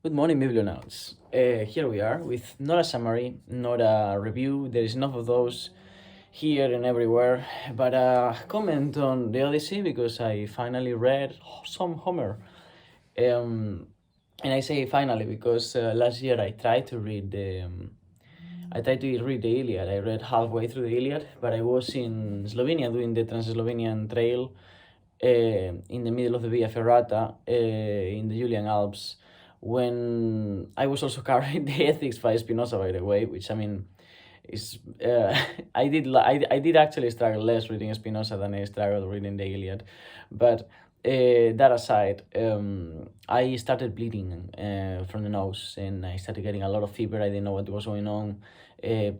Good morning, Biblionauts. Here we are with not a summary, not a review. There is enough of those here and everywhere, but a comment on the Odyssey because I finally read some Homer. Um, and I say finally because last year I tried to read the Iliad. I read halfway through the Iliad, but I was in Slovenia doing the Trans-Slovenian Trail in the middle of the Via Ferrata in the Julian Alps when I was also carrying the Ethics by Spinoza, by the way, which I mean is I did actually struggle less reading Spinoza than I struggled reading the Iliad, but that aside, I started bleeding from the nose and I started getting a lot of fever. I didn't know what was going on.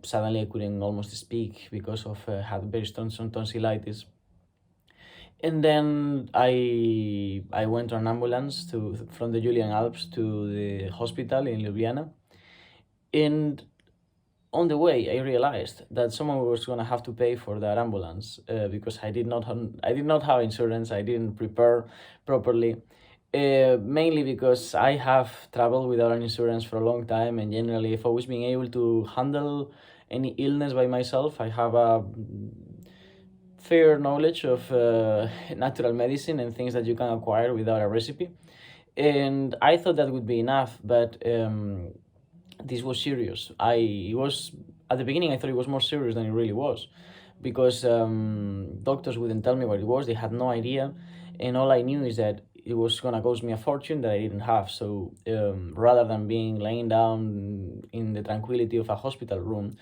Suddenly, I couldn't almost speak because of had very strong tonsillitis. And then I went on an ambulance to from the Julian Alps to the hospital in Ljubljana, and on the way I realized that someone was gonna have to pay for that ambulance because I did not have insurance. I didn't prepare properly. Mainly because I have traveled without an insurance for a long time, and generally, I've always been able to handle any illness by myself. I have a fair knowledge of natural medicine and things that you can acquire without a recipe. And I thought that would be enough, but this was serious. I was at the beginning. I thought it was more serious than it really was, because doctors wouldn't tell me what it was. They had no idea, and all I knew is that it was gonna cost me a fortune that I didn't have. So rather than being laying down in the tranquility of a hospital room,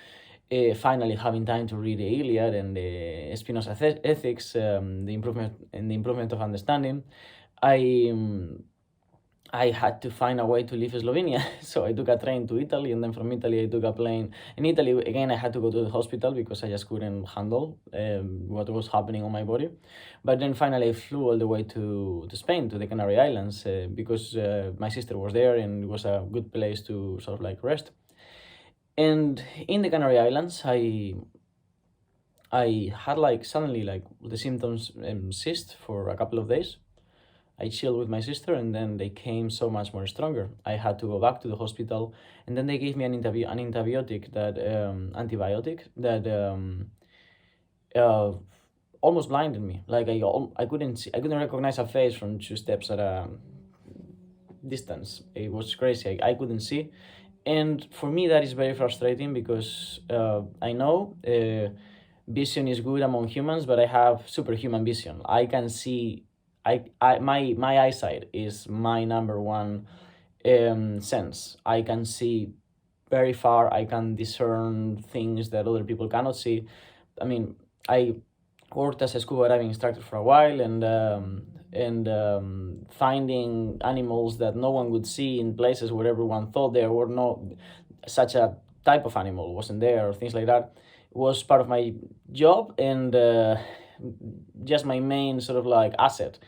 finally having time to read the Iliad and the Spinoza Ethics, the improvement of understanding, I I had to find a way to leave Slovenia. So I took a train to Italy, and then from Italy I took a plane. In Italy again, I had to go to the hospital because I just couldn't handle what was happening on my body. But then finally I flew all the way to Spain, to the Canary Islands, because my sister was there and it was a good place to sort of like rest. And in the Canary Islands, I had like suddenly like the symptoms ceased for a couple of days. I chilled with my sister, and then they came so much more stronger. I had to go back to the hospital, and then they gave me an antibiotic that uh, almost blinded me. Like I couldn't recognize a face from 2 steps at a distance. It was crazy. I couldn't see, and for me that is very frustrating because I know vision is good among humans, but I have superhuman vision. I can see. My eyesight is my number one sense. I can see very far. I can discern things that other people cannot see. I mean, I worked as a scuba diving instructor for a while, and finding animals that no one would see in places where everyone thought there were no such a type of animal wasn't there, or things like that, was part of my job, and just my main sort of like asset.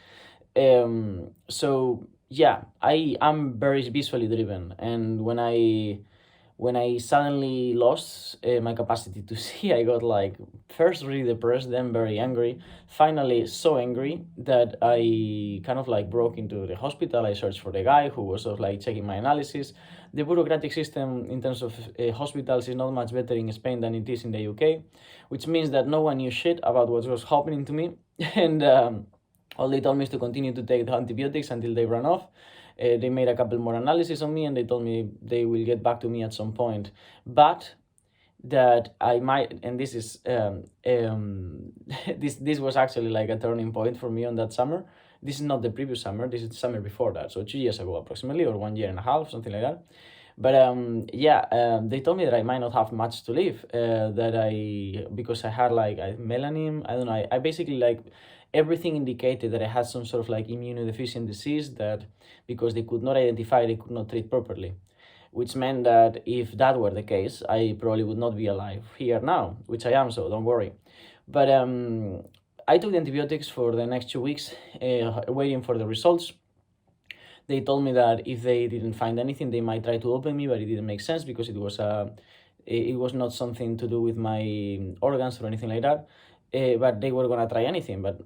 So yeah, I am very visually driven, and when I suddenly lost my capacity to see, I got like first really depressed, then very angry, finally so angry that I kind of like broke into the hospital. I searched for the guy who was sort of like checking my analysis. The bureaucratic system in terms of hospitals is not much better in Spain than it is in the UK, which means that no one knew shit about what was happening to me, and all they told me is to continue to take the antibiotics until they ran off. They made a couple more analyses on me, and they told me they will get back to me at some point, but that I might, and this is this was actually like a turning point for me on that summer. This is not the previous summer. This is the summer before that, so 2 years ago approximately, or 1 year and a half, something like that. But yeah, they told me that I might not have much to live. Because I had like melanin. I don't know. I basically like everything indicated that I had some sort of like immunodeficient disease that because they could not identify, they could not treat properly, which meant that if that were the case, I probably would not be alive here now, which I am, so don't worry. But I took the antibiotics for the next 2 weeks, waiting for the results. They told me that if they didn't find anything, they might try to open me, but it didn't make sense because it was not something to do with my organs or anything like that. But they were gonna try anything. But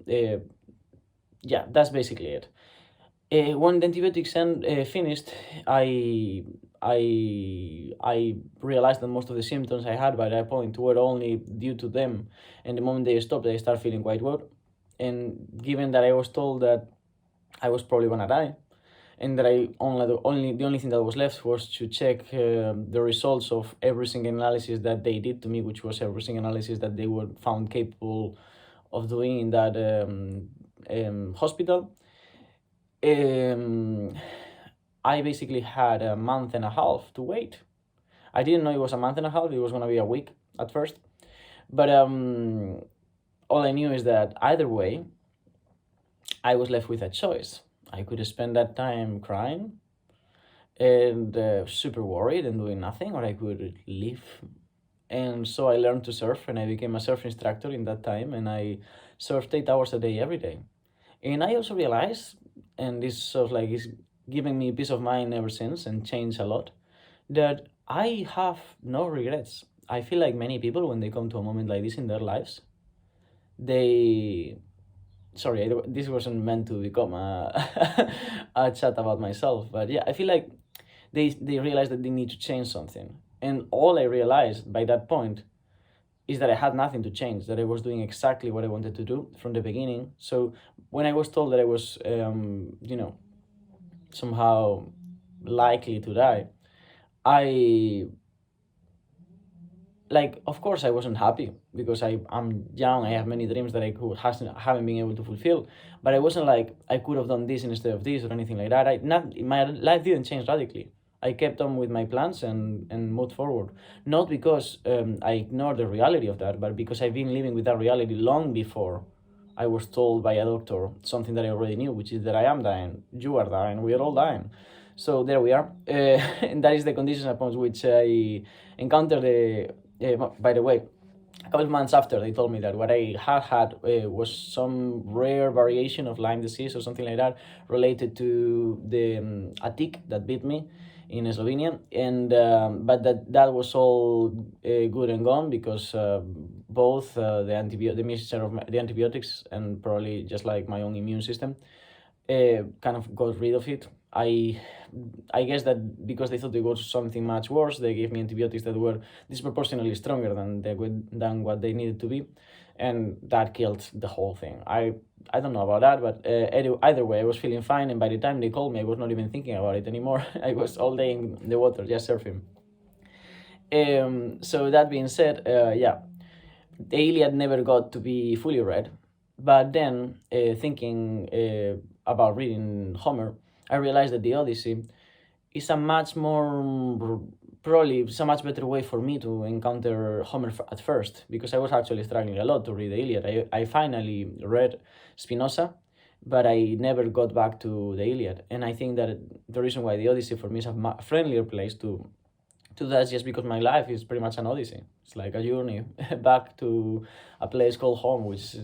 yeah, that's basically it. When the antibiotics finished, I realized that most of the symptoms I had by that point were only due to them, and the moment they stopped, I started feeling quite well. And given that I was told that I was probably gonna die, and that the only thing that was left was to check the results of every single analysis that they did to me, which was every single analysis that they were found capable of doing in that hospital. um, I basically had a month and a half to wait. I didn't know it was a month and a half, it was gonna be a week at first. But all I knew is that either way, I was left with a choice. I could spend that time crying and super worried and doing nothing, or I could leave. And so I learned to surf, and I became a surf instructor in that time, and I surfed 8 hours a day every day. And I also realized, and this sort of like is giving me peace of mind ever since and changed a lot, that I have no regrets. I feel like many people, when they come to a moment like this in their lives, they sorry, this wasn't meant to become a, a chat about myself, but yeah, I feel like they realize that they need to change something. And all I realized by that point is that I had nothing to change, that I was doing exactly what I wanted to do from the beginning. So when I was told that I was, somehow likely to die, I like, of course I wasn't happy because I'm young, I have many dreams that haven't been able to fulfill, but I wasn't like I could have done this instead of this or anything like that. My life didn't change radically. I kept on with my plans and moved forward, not because I ignored the reality of that, but because I've been living with that reality long before I was told by a doctor something that I already knew, which is that I am dying, you are dying, we are all dying. So there we are, and that is the conditions upon which I encountered the. By the way, a couple of months after, they told me that what I had was some rare variation of Lyme disease or something like that, related to the a tick that bit me in Slovenia, and but that was all good and gone because both the mixture of the antibiotics and probably just like my own immune system kind of got rid of it. I guess that because they thought it was something much worse, they gave me antibiotics that were disproportionately stronger than what they needed to be, and that killed the whole thing. I don't know about that, but either way, I was feeling fine, and by the time they called me, I was not even thinking about it anymore. I was all day in the water just surfing. So that being said, yeah, the Iliad never got to be fully read, but then thinking about reading Homer, I realized that the Odyssey is a much more probably it's a much better way for me to encounter Homer at first, because I was actually struggling a lot to read the Iliad. I finally read Spinoza, but I never got back to the Iliad, and I think that the reason why the Odyssey for me is a friendlier place to that is just because my life is pretty much an Odyssey. It's like a journey back to a place called home, which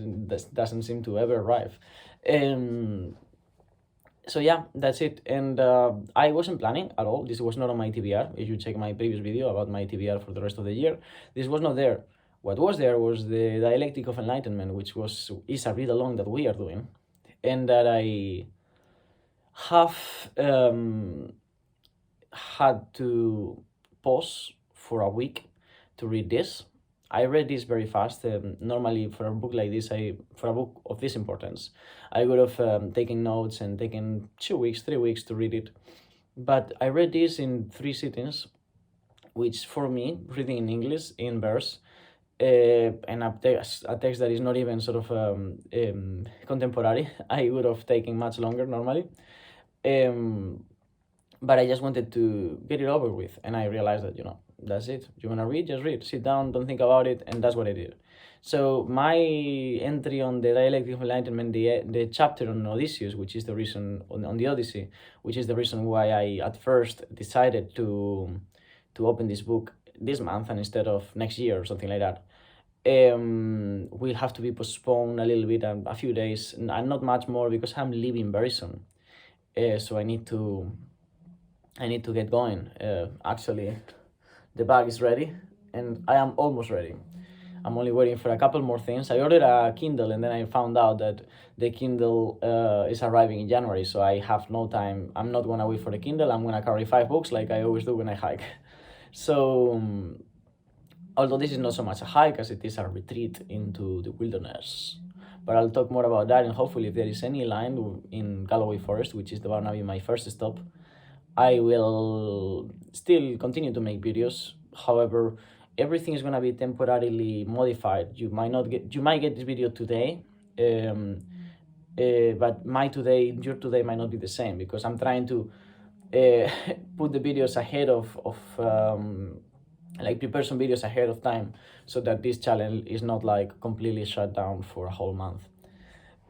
doesn't seem to ever arrive. So yeah, that's it. And I wasn't planning at all. This was not on my TBR. If you check my previous video about my TBR for the rest of the year, this was not there. What was there was the Dialectic of Enlightenment, which is a read along that we are doing, and that I have had to pause for a week to read this. I read this very fast. Normally, for a book like this, for a book of this importance, I would have taken notes and taken 2 weeks, 3 weeks to read it. But I read this in 3 sittings, which for me, reading in English in verse, and a text that is not even sort of contemporary, I would have taken much longer normally. But I just wanted to get it over with, and I realized that that's it. You wanna read, just read. Sit down, don't think about it, and that's what I did. So my entry on the Dialectic of Enlightenment, the chapter on Odysseus, which is the reason on the Odyssey, which is the reason why I at first decided to open this book this month and instead of next year or something like that. Will have to be postponed a little bit, a few days, and not much more, because I'm leaving very soon. So I need to get going. Actually, the bag is ready, and I am almost ready. I'm only waiting for a couple more things. I ordered a Kindle, and then I found out that the Kindle is arriving in January, so I have no time. I'm not gonna wait for the Kindle. I'm gonna carry 5 books like I always do when I hike. So, although this is not so much a hike as it is a retreat into the wilderness. But I'll talk more about that, and hopefully if there is any line in Galloway Forest, which is gonna be my first stop, I will still continue to make videos. However, everything is gonna be temporarily modified. You might get this video today, but your today might not be the same, because I'm trying to put the videos ahead of like prepare some videos ahead of time, so that this channel is not like completely shut down for a whole month.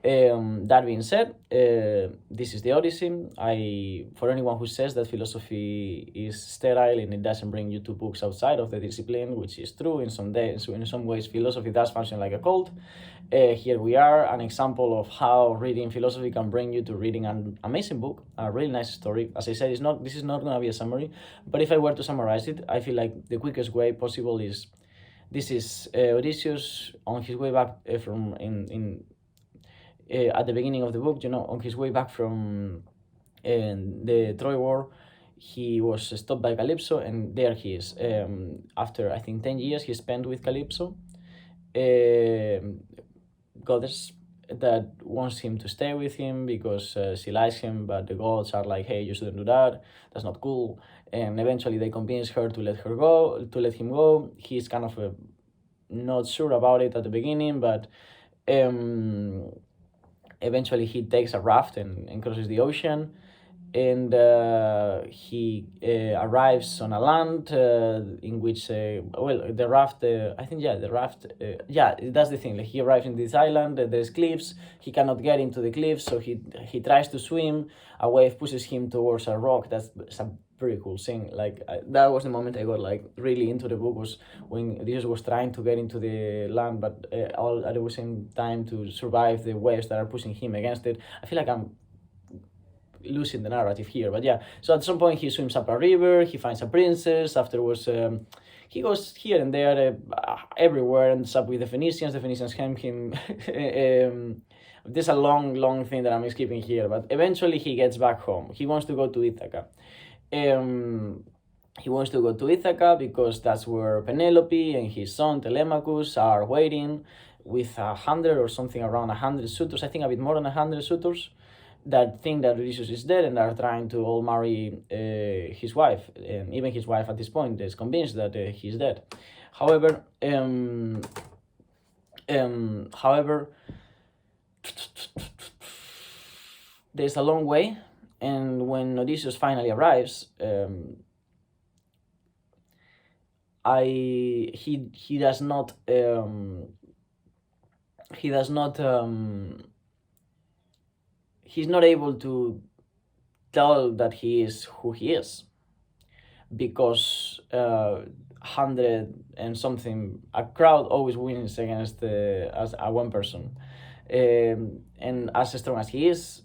That being said, this is the Odyssey. For anyone who says that philosophy is sterile and it doesn't bring you to books outside of the discipline, which is true in some ways, philosophy does function like a cult. Here we are, an example of how reading philosophy can bring you to reading an amazing book, a really nice story. As I said, this is not going to be a summary, but if I were to summarize it, I feel like the quickest way possible is this is Odysseus on his way back at the beginning of the book, on his way back from the Troy War. He was stopped by Calypso, and there he is. After, I think, 10 years he spent with Calypso, goddess that wants him to stay with him because she likes him, but the gods are like, hey, you shouldn't do that, that's not cool. And eventually they convince her to let him go. He's kind of not sure about it at the beginning, but eventually he takes a raft and crosses the ocean, and he arrives on a land in which the raft that's the thing, like he arrives in this island, there's cliffs, he cannot get into the cliffs, so he tries to swim, a wave pushes him towards a rock. That's a very cool thing. That was the moment I got like really into the book, was when Odysseus was trying to get into the land, but all at the same time to survive the waves that are pushing him against it. I feel like I'm losing the narrative here, but yeah. So at some point he swims up a river, he finds a princess. Afterwards, he goes here and there, everywhere, ends up with the Phoenicians. The Phoenicians hem him. There's a long thing that I'm skipping here, but eventually he gets back home. He wants to go to Ithaca. Because that's where Penelope and his son Telemachus are waiting with 100 or something, around 100 suitors. I think a bit more than 100 suitors that think that Odysseus is dead and are trying to all marry his wife. And even his wife at this point is convinced that he's dead. However, there's a long way, and when Odysseus finally arrives, he does not he's not able to tell that he is who he is, because 100 and something, a crowd always wins against as a one person, and as strong as he is,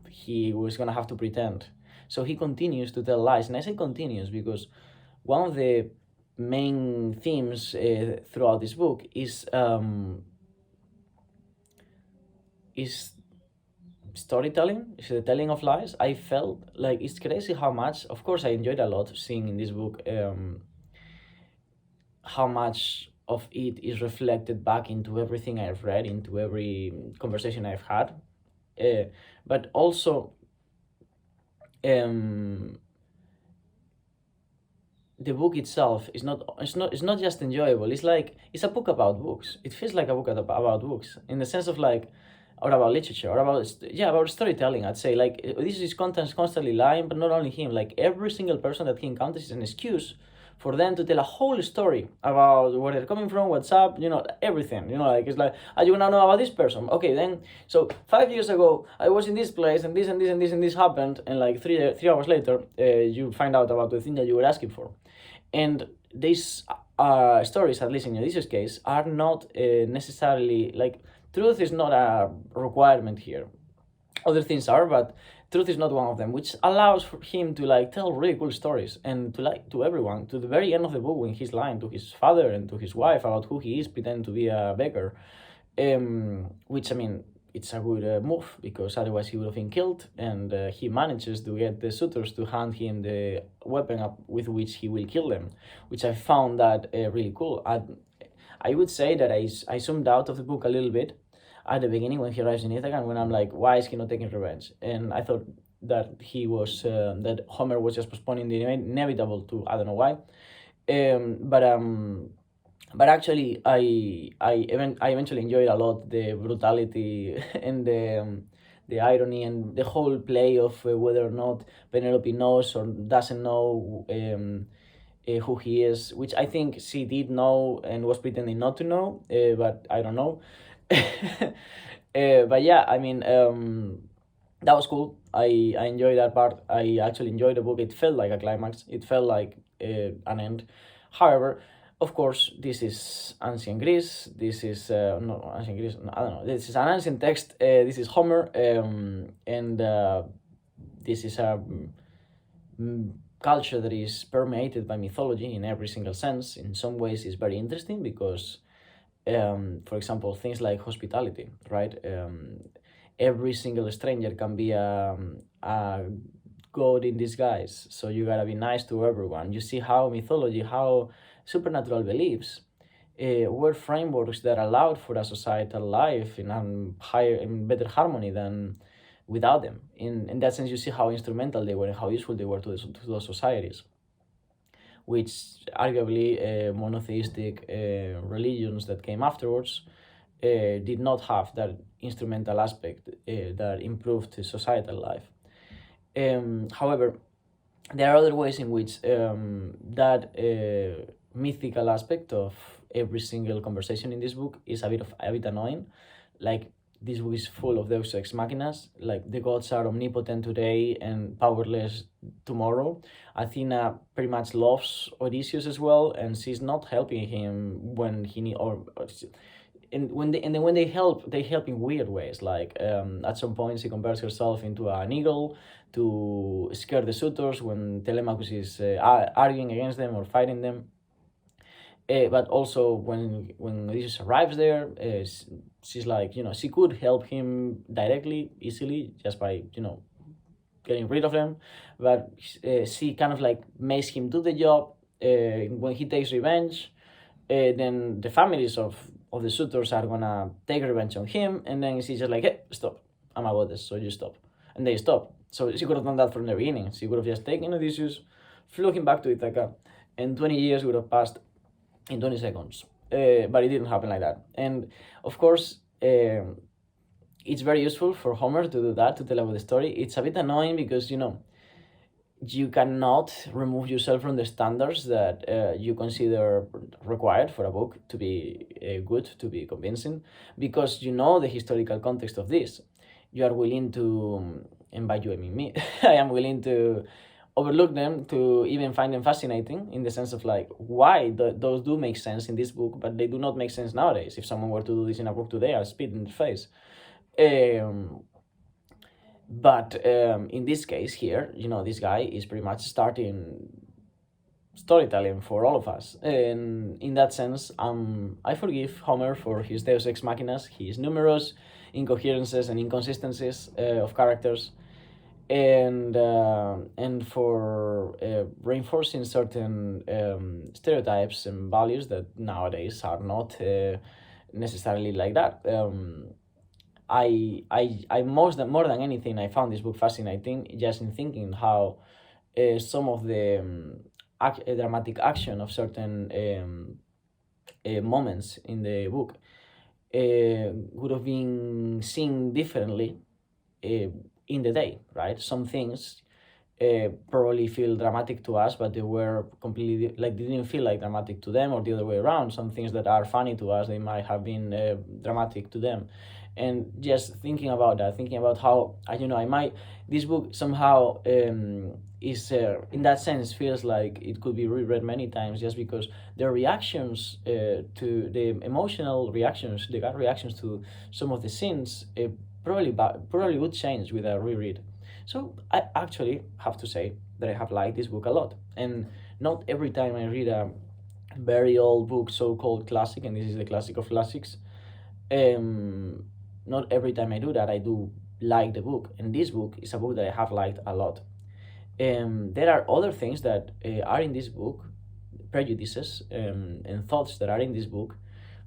he was gonna have to pretend. So he continues to tell lies, and I say continues because one of the main themes throughout this book is storytelling, is the telling of lies. I felt like it's crazy how much, of course I enjoyed a lot seeing in this book how much of it is reflected back into everything I've read, into every conversation I've had, but also the book itself is not just enjoyable. It's a book about books. It feels like a book about books, in the sense of like, or about literature, or about storytelling. I'd say like this is constantly lying, but not only him. Like every single person that he encounters is an excuse for them to tell a whole story about where they're coming from, what's up, everything. Like it's like, you wanna know about this person? Okay, then so 5 years ago I was in this place and this and this and this and this happened, and like 3 hours later you find out about the thing that you were asking for. And these stories, at least in Odysseus' case, are not necessarily like, truth is not a requirement here. Other things are, but truth is not one of them, which allows for him to like tell really cool stories and to like to everyone to the very end of the book when he's lying to his father and to his wife about who he is, pretending to be a beggar. Which I mean, it's a good move because otherwise he would have been killed, and he manages to get the suitors to hand him the weapon up with which he will kill them, which I found that really cool. I would say that I zoomed out of the book a little bit at the beginning when he arrives in Ithaca, when I'm like, why is he not taking revenge? And I thought that he was that Homer was just postponing the inevitable to I don't know why, um, but um, but actually I eventually enjoyed a lot the brutality and the irony and the whole play of whether or not Penelope knows or doesn't know who he is, which I think she did know and was pretending not to know, but I don't know. But yeah, I mean, that was cool. I enjoyed that part. I actually enjoyed the book. It felt like a climax. It felt like an end. However, of course, this is ancient Greece. This is no ancient Greece. I don't know. This is an ancient text. This is Homer, and this is a culture that is permeated by mythology in every single sense. In some ways, it's very interesting because, for example, things like hospitality, right? Every single stranger can be a god in disguise. So you gotta be nice to everyone. You see how mythology, how supernatural beliefs were frameworks that allowed for a societal life in higher, in better harmony than without them. In that sense, you see how instrumental they were and how useful they were to those societies, which arguably monotheistic religions that came afterwards did not have that instrumental aspect that improved societal life. However, there are other ways in which that mythical aspect of every single conversation in this book is a bit annoying. Like, this book is full of Deus ex machinas. Like, the gods are omnipotent today and powerless tomorrow. Athena pretty much loves Odysseus as well, and she's not helping him when he need or and when they help in weird ways. Like, at some point, she converts herself into an eagle to scare the suitors when Telemachus is arguing against them or fighting them. But also when Odysseus arrives there, she's like, she could help him directly, easily, just by getting rid of them, but she kind of like makes him do the job. When he takes revenge, then the families of the suitors are gonna take revenge on him, and then she's just like, hey, stop, I'm a goddess, so you stop, and they stop. So she could have done that from the beginning. She could have just taken Odysseus, flew him back to Ithaca, and 20 years would have passed in 20 seconds. But it didn't happen like that. And of course, it's very useful for Homer to do that, to tell about the story. It's a bit annoying because, you cannot remove yourself from the standards that you consider required for a book to be good, to be convincing, because you know the historical context of this. You are willing to, and by you I mean me, I am willing to overlook them, to even find them fascinating, in the sense of like, why those do make sense in this book, but they do not make sense nowadays. If someone were to do this in a book today, I'll spit in the face. But in this case here, this guy is pretty much starting storytelling for all of us. And in that sense, I forgive Homer for his Deus Ex Machinas, his numerous incoherences and inconsistencies of characters, and for reinforcing certain stereotypes and values that nowadays are not necessarily like that. I more than anything, I found this book fascinating just in thinking how some of the dramatic action of certain moments in the book would have been seen differently in the day, right? Some things probably feel dramatic to us, but they were completely, like, they didn't feel like dramatic to them, or the other way around. Some things that are funny to us, they might have been dramatic to them. And just thinking about that, thinking about how this book somehow is in that sense feels like it could be reread many times, just because the reactions to the emotional reactions, the gut reactions to some of the scenes probably would change with a reread. So I actually have to say that I have liked this book a lot. And not every time I read a very old book, so-called classic, and this is the classic of classics, um, not every time I do that, I do like the book. And this book is a book that I have liked a lot. There are other things that are in this book, prejudices and thoughts that are in this book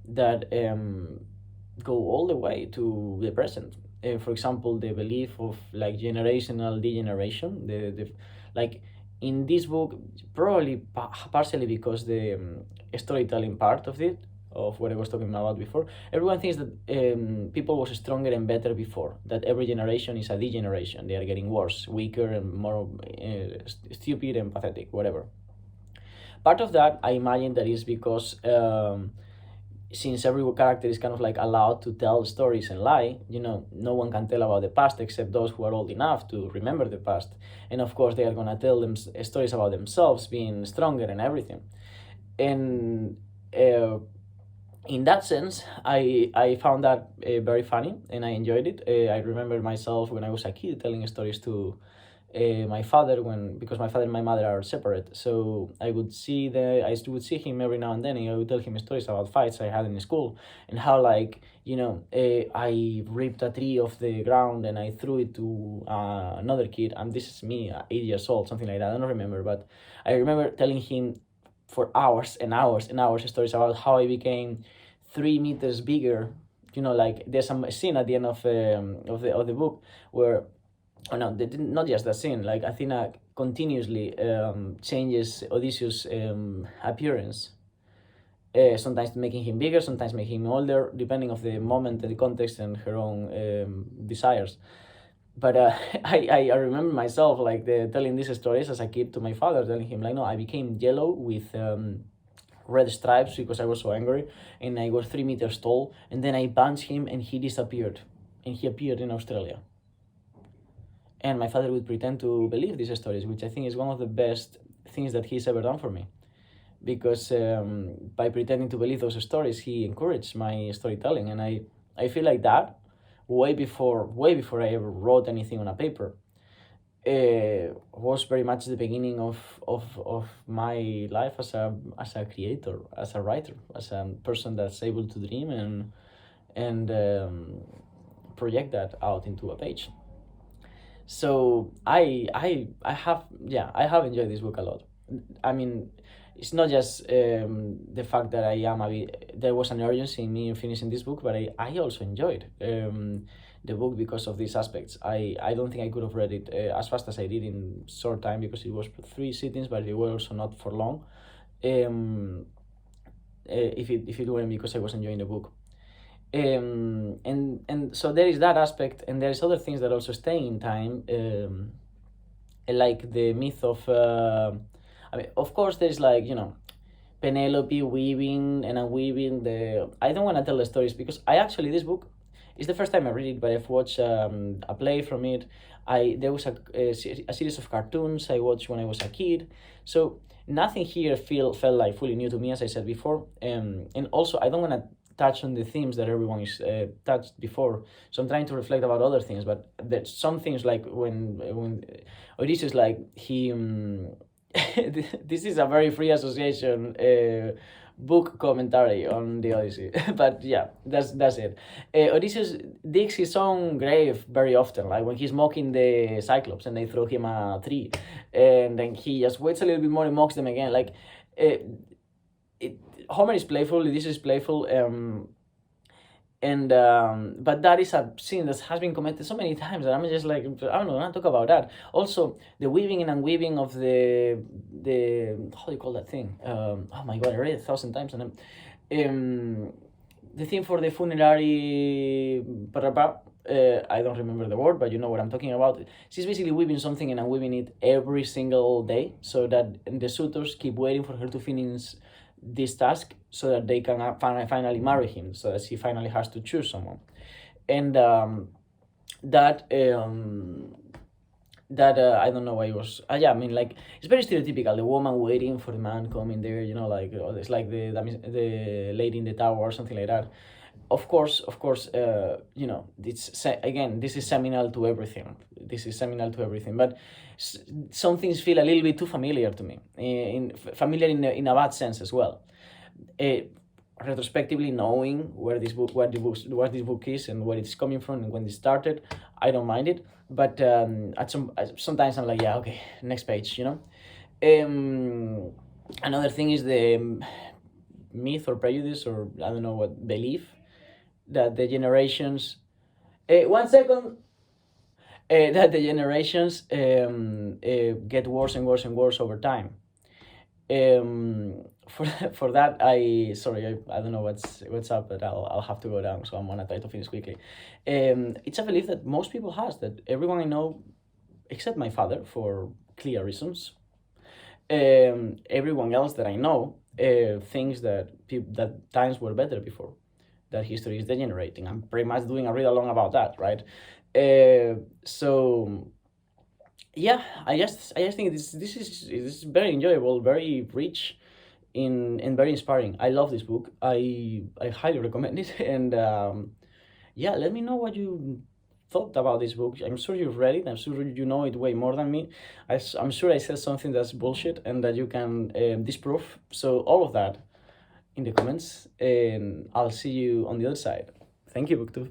that go all the way to the present. For example, the belief of like generational degeneration. The like in this book, probably partially because the storytelling part of it, of what I was talking about before, everyone thinks that people was stronger and better before. That every generation is a degeneration. They are getting worse, weaker, and more stupid and pathetic, whatever. Part of that, I imagine, that is because since every character is kind of like allowed to tell stories and lie, no one can tell about the past except those who are old enough to remember the past. And of course, they are gonna tell them stories about themselves being stronger and everything. And in that sense, I found that very funny and I enjoyed it. I remember myself when I was a kid telling stories to my father, because my father and my mother are separate. So I would see him every now and then, and I would tell him stories about fights I had in school, and how, like, I ripped a tree off the ground and I threw it to another kid, and this is me, 8 years old, something like that. I don't remember, but I remember telling him for hours and hours and hours stories about how I became 3 meters bigger. Like, there's some scene at the end of the book where, oh no, not just that scene. Like, Athena continuously changes Odysseus' appearance. Sometimes making him bigger, sometimes making him older, depending of the moment and the context and her own desires. But I remember myself, like, telling these stories as a kid to my father, telling him, like, no, I became yellow with red stripes because I was so angry, and I was 3 meters tall, and then I punched him and he disappeared, and he appeared in Australia. And my father would pretend to believe these stories, which I think is one of the best things that he's ever done for me. Because by pretending to believe those stories, he encouraged my storytelling. And I feel like that, way before I ever wrote anything on a paper, was very much the beginning of my life as a creator, as a writer, as a person that's able to dream and project that out into a page. So I have enjoyed this book a lot. I mean, it's not just the fact that there was an urgency in me in finishing this book, but I also enjoyed the book because of these aspects. I don't think I could have read it as fast as I did in short time, because it was 3 sittings, but they were also not for long. If it weren't because I was enjoying the book. And so there is that aspect, and there's other things that also stay in time, like the myth of of course there's, like, Penelope weaving and unweaving. I don't want to tell the stories because this book is the first time I read it, but I've watched a play from it. There was a series of cartoons I watched when I was a kid, so nothing here felt like fully new to me, as I said before. And also, I don't want to touch on the themes that everyone is touched before. So I'm trying to reflect about other things, but there's some things, like when Odysseus, like, he this is a very free association book commentary on the Odyssey. But yeah, that's it. Odysseus digs his own grave very often, like when he's mocking the Cyclops and they throw him a tree, and then he just waits a little bit more and mocks them again. Like, Homer is playful, Odysseus is playful, but that is a scene that has been commented so many times that I'm just like, I don't know, I want to talk about that. Also, the weaving and unweaving of the how do you call that thing? Oh my god, I read it 1,000 times, and the thing for the funerary, I don't remember the word, but you know what I'm talking about. She's basically weaving something and unweaving it every single day, so that the suitors keep waiting for her to finish this task, so that they can finally marry him, so that she finally has to choose someone. And that I don't know why it was. Yeah, I mean, like, it's very stereotypical. The woman waiting for the man coming there, like, it's like the lady in the tower or something like that. Of course, you know, again, this is seminal to everything. This is seminal to everything. But some things feel a little bit too familiar to me, familiar in a bad sense as well. Uh, Retrospectively, knowing where this book, what this book is, and where it's coming from, and when it started, I don't mind it. But sometimes I'm like, yeah, okay, next page, you know. Another thing is the myth or prejudice, or I don't know what, belief that the generations. One second. That the generations get worse and worse and worse over time. For for that, I don't know what's up, but I'll have to go down. So I'm gonna try to finish quickly. It's a belief that most people has, that everyone I know, except my father, for clear reasons. Everyone else that I know thinks that that times were better before, that history is degenerating. I'm pretty much doing a read along about that, right? So yeah, I just think this is very enjoyable, very rich, and very inspiring. I love this book. I highly recommend it, and yeah, let me know what you thought about this book. I'm sure you've read it. I'm sure you know it way more than me. I'm sure I said something that's bullshit and that you can disprove. So all of that in the comments, and I'll see you on the other side. Thank you, BookTube.